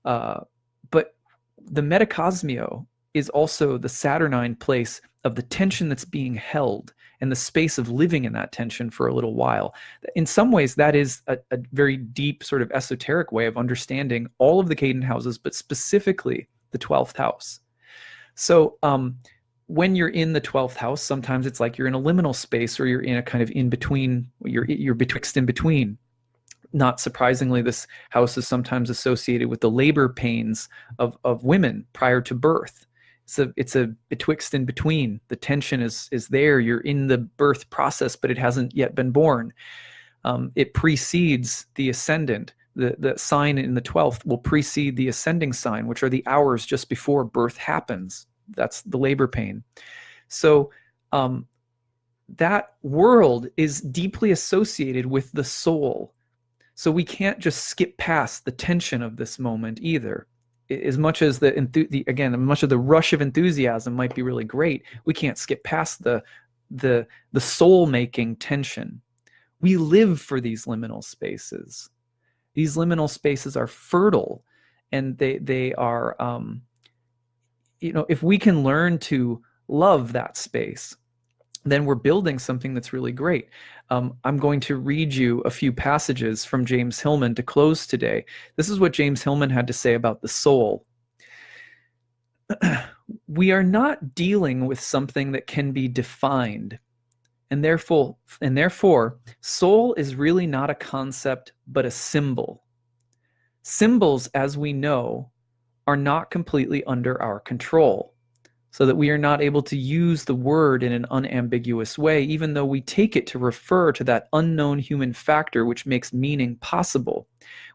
But the Metakosmio is also the Saturnine place of the tension that's being held and the space of living in that tension for a little while. In some ways, that is a very deep sort of esoteric way of understanding all of the Cadent houses, but specifically the 12th house. So when you're in the 12th house, sometimes it's like you're in a liminal space, or you're in a kind of in between, you're betwixt in between. Not surprisingly, this house is sometimes associated with the labor pains of women prior to birth. It's a betwixt in between. The tension is there. You're in the birth process, but it hasn't yet been born. It precedes the ascendant. The sign in the 12th will precede the ascending sign, which are the hours just before birth happens. That's the labor pain. So that world is deeply associated with the soul. So we can't just skip past the tension of this moment either. As much as much of the rush of enthusiasm might be really great, we can't skip past the soul-making tension. We live for these liminal spaces. These liminal spaces are fertile, and they are, if we can learn to love that space, then we're building something that's really great. I'm going to read you a few passages from James Hillman to close today. This is what James Hillman had to say about the soul. We are not dealing with something that can be defined, and therefore, soul is really not a concept, but a symbol. Symbols, as we know, are not completely under our control, so that we are not able to use the word in an unambiguous way, even though we take it to refer to that unknown human factor which makes meaning possible,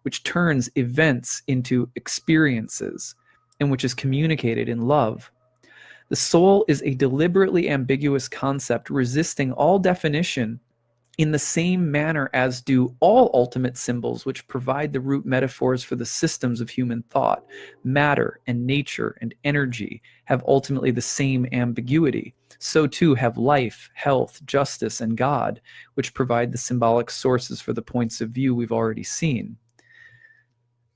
which turns events into experiences, and which is communicated in love. The soul is a deliberately ambiguous concept, resisting all definition in the same manner as do all ultimate symbols which provide the root metaphors for the systems of human thought. Matter and nature and energy have ultimately the same ambiguity. So too have life, health, justice, and God, which provide the symbolic sources for the points of view we've already seen.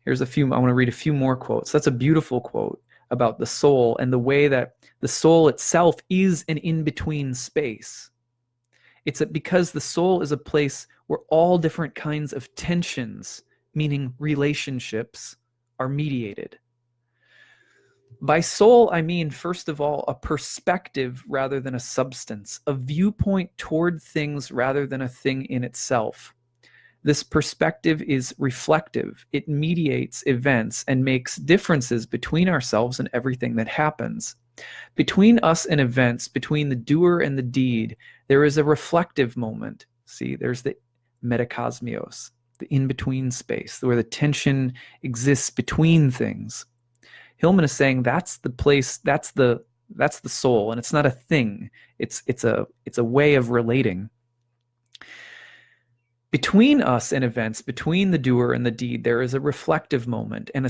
Here's I want to read a few more quotes. That's a beautiful quote about the soul and the way that the soul itself is an in-between space. It's because the soul is a place where all different kinds of tensions, meaning relationships, are mediated. By soul, I mean, first of all, a perspective rather than a substance, a viewpoint toward things rather than a thing in itself. This perspective is reflective. It mediates events and makes differences between ourselves and everything that happens. Between us and events, between the doer and the deed, there is a reflective moment. See, there's the Metakosmios, the in-between space, where the tension exists between things. Hillman is saying that's the place, that's the soul, and it's not a thing. It's a way of relating. Between us and events, between the doer and the deed, there is a reflective moment, and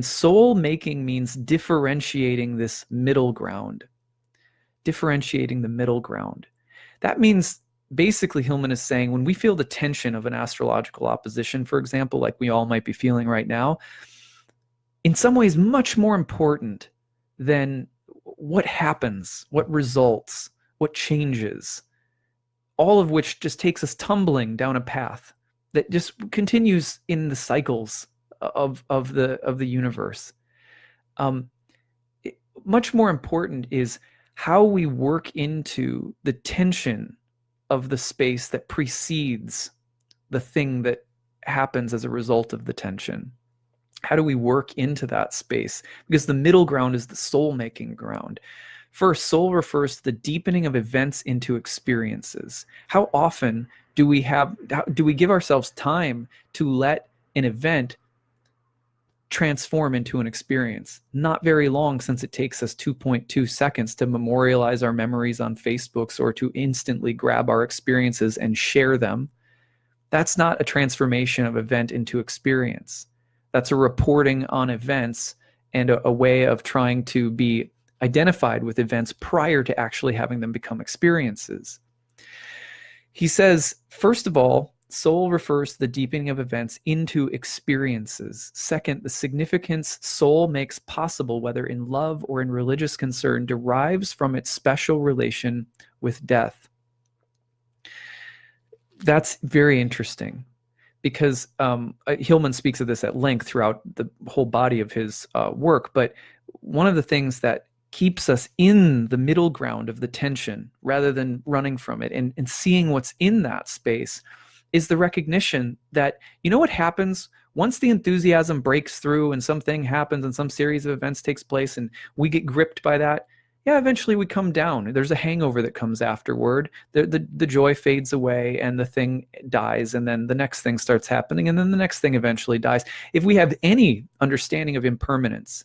soul making means differentiating this middle ground. Differentiating the middle ground. That means basically Hillman is saying when we feel the tension of an astrological opposition, for example, like we all might be feeling right now, in some ways much more important than what happens, what results, what changes, all of which just takes us tumbling down a path that just continues in the cycles of the universe. Much more important is how we work into the tension of the space that precedes the thing that happens as a result of the tension. How do we work into that space? Because the middle ground is the soul-making ground. First, soul refers to the deepening of events into experiences. How often do we give ourselves time to let an event transform into an experience? Not very long, since it takes us 2.2 seconds to memorialize our memories on Facebooks or to instantly grab our experiences and share them. That's not a transformation of event into experience. That's a reporting on events and a way of trying to be identified with events prior to actually having them become experiences. He says, first of all, soul refers to the deepening of events into experiences. Second, the significance soul makes possible, whether in love or in religious concern, derives from its special relation with death. That's very interesting, because Hillman speaks of this at length throughout the whole body of his work. But one of the things that keeps us in the middle ground of the tension rather than running from it and seeing what's in that space is the recognition that, you know what happens once the enthusiasm breaks through and something happens and some series of events takes place and we get gripped by that? Yeah, eventually we come down. There's a hangover that comes afterward. The joy fades away and the thing dies, and then the next thing starts happening, and then the next thing eventually dies. If we have any understanding of impermanence,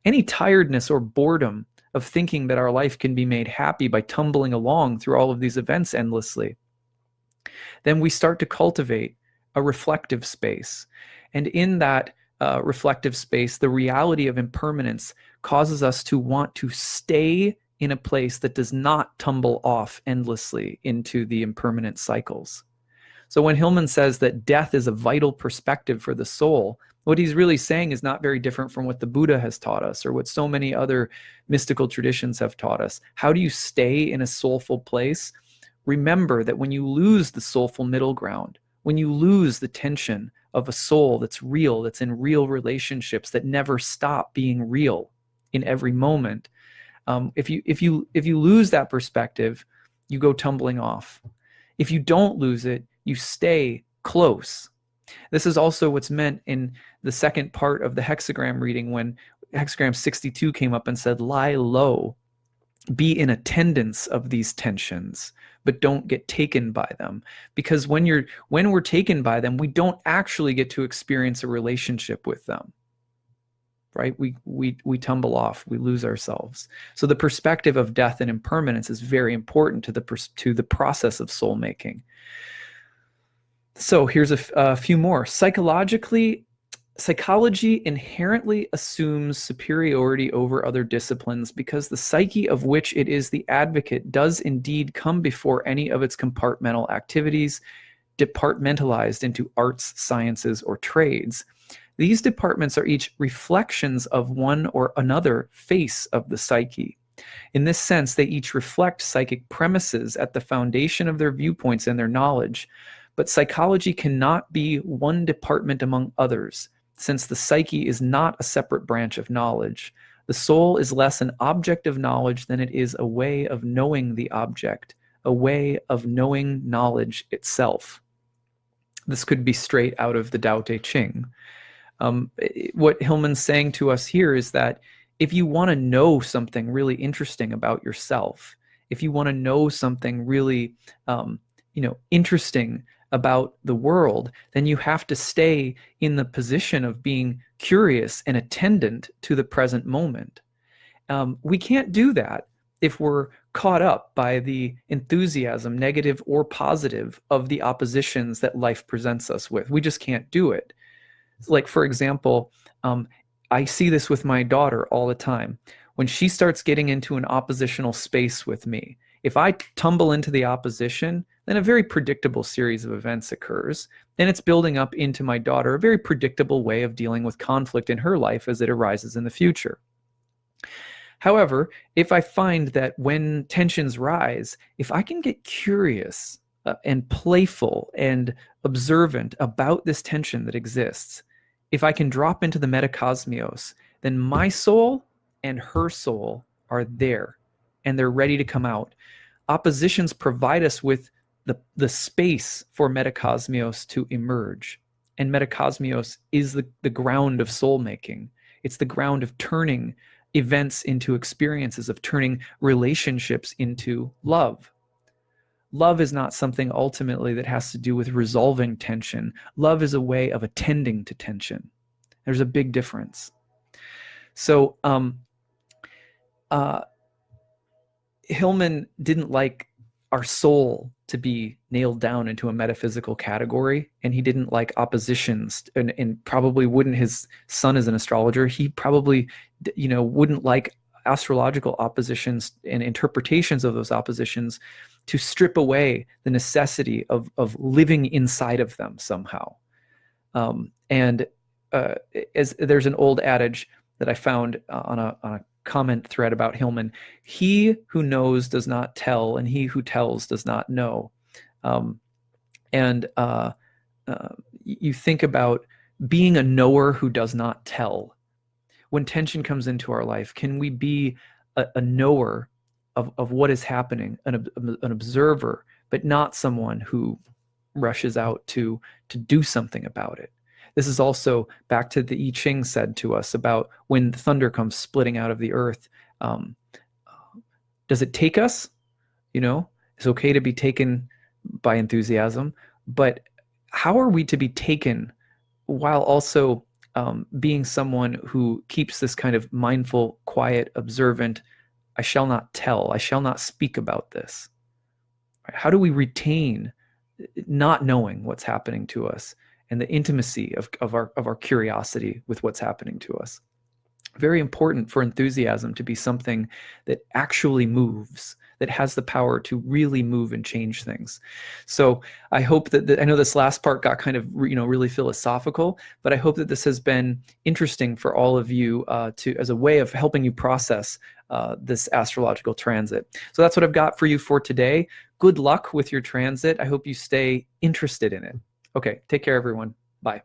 any tiredness or boredom of thinking that our life can be made happy by tumbling along through all of these events endlessly, then we start to cultivate a reflective space. And in that reflective space, the reality of impermanence causes us to want to stay in a place that does not tumble off endlessly into the impermanent cycles. So when Hillman says that death is a vital perspective for the soul, what he's really saying is not very different from what the Buddha has taught us or what so many other mystical traditions have taught us. How do you stay in a soulful place? Remember that when you lose the soulful middle ground, when you lose the tension of a soul that's real, that's in real relationships that never stop being real in every moment, if you lose that perspective, you go tumbling off. If you don't lose it, you stay close. This is also what's meant in the second part of the hexagram reading when hexagram 62 came up and said, lie low, be in attendance of these tensions, but don't get taken by them. Because when we're taken by them, we don't actually get to experience a relationship with them. Right? We tumble off, we lose ourselves. So the perspective of death and impermanence is very important to the process of soul making. So here's a few more. Psychology inherently assumes superiority over other disciplines because the psyche of which it is the advocate does indeed come before any of its compartmental activities, departmentalized into arts, sciences, or trades. These departments are each reflections of one or another face of the psyche. In this sense, they each reflect psychic premises at the foundation of their viewpoints and their knowledge. But psychology cannot be one department among others, since the psyche is not a separate branch of knowledge. The soul is less an object of knowledge than it is a way of knowing the object, a way of knowing knowledge itself. This could be straight out of the Tao Te Ching. What Hillman's saying to us here is that if you want to know something really interesting about yourself, if you want to know something really, interesting about the world, then you have to stay in the position of being curious and attendant to the present moment. We can't do that if we're caught up by the enthusiasm, negative or positive, of the oppositions that life presents us with. We just can't do it. Like, for example, I see this with my daughter all the time. When she starts getting into an oppositional space with me, if I tumble into the opposition, then a very predictable series of events occurs, and it's building up into my daughter a very predictable way of dealing with conflict in her life as it arises in the future. However, if I find that when tensions rise, if I can get curious and playful and observant about this tension that exists, if I can drop into the Metakosmios, then my soul and her soul are there, and they're ready to come out. Oppositions provide us with the space for Metakosmios to emerge. And Metakosmios is the ground of soul making. It's the ground of turning events into experiences, of turning relationships into love. Love is not something ultimately that has to do with resolving tension. Love is a way of attending to tension. There's a big difference. So Hillman didn't like our soul to be nailed down into a metaphysical category, and he didn't like oppositions, and probably wouldn't. His son is an astrologer. He probably, wouldn't like astrological oppositions and interpretations of those oppositions to strip away the necessity of living inside of them somehow. As there's an old adage that I found on a comment thread about Hillman: he who knows does not tell, and he who tells does not know. You think about being a knower who does not tell. When tension comes into our life, can we be a knower of what is happening, an observer, but not someone who rushes out to do something about it? This is also back to the I Ching said to us about when thunder comes splitting out of the earth. Does it take us? It's okay to be taken by enthusiasm, but how are we to be taken while also being someone who keeps this kind of mindful, quiet, observant, I shall not tell, I shall not speak about this? How do we retain not knowing what's happening to us and the intimacy of our curiosity with what's happening to us? Very important for enthusiasm to be something that actually moves, that has the power to really move and change things. So I hope that I know this last part got kind of really philosophical, but I hope that this has been interesting for all of you as a way of helping you process this astrological transit. So that's what I've got for you for today. Good luck with your transit. I hope you stay interested in it. Okay, take care, everyone. Bye.